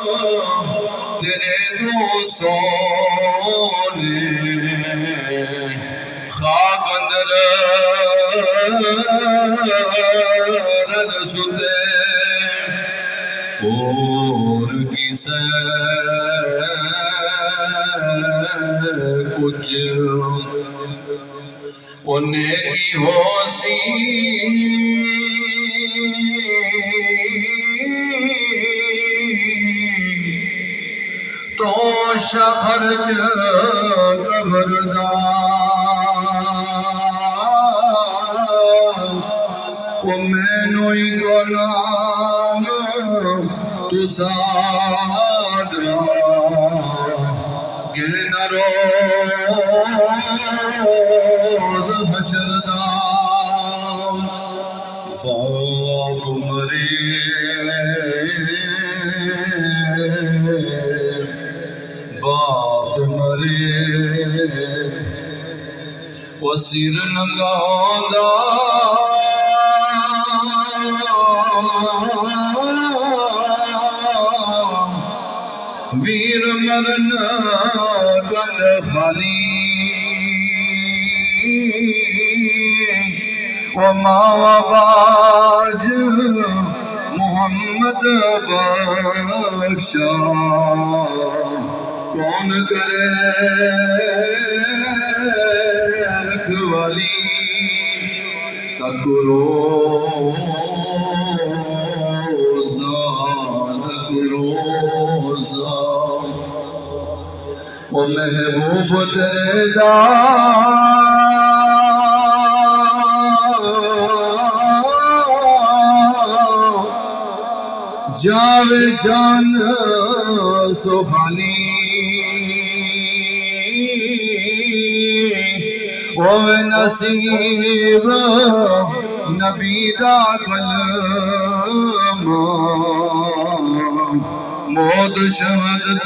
तेरे दोस्तों ने खाक अंदर रसुदे और किसे कुछ उन्हें की होसी तो शहर खबरदार वो मैनू ही गुलाम तू साडा गिन रोज़ हशर दा बाप मरे बाप मरे वो सिर नंगादा वीर मरन गल खाली वो मावा बाज मोहम्मद बख्शा कौन करे रखवाली तकरो वो महबूब तेरे दा जावे जान सुहानी वो नसीब नबी दा कलम मौत शहादत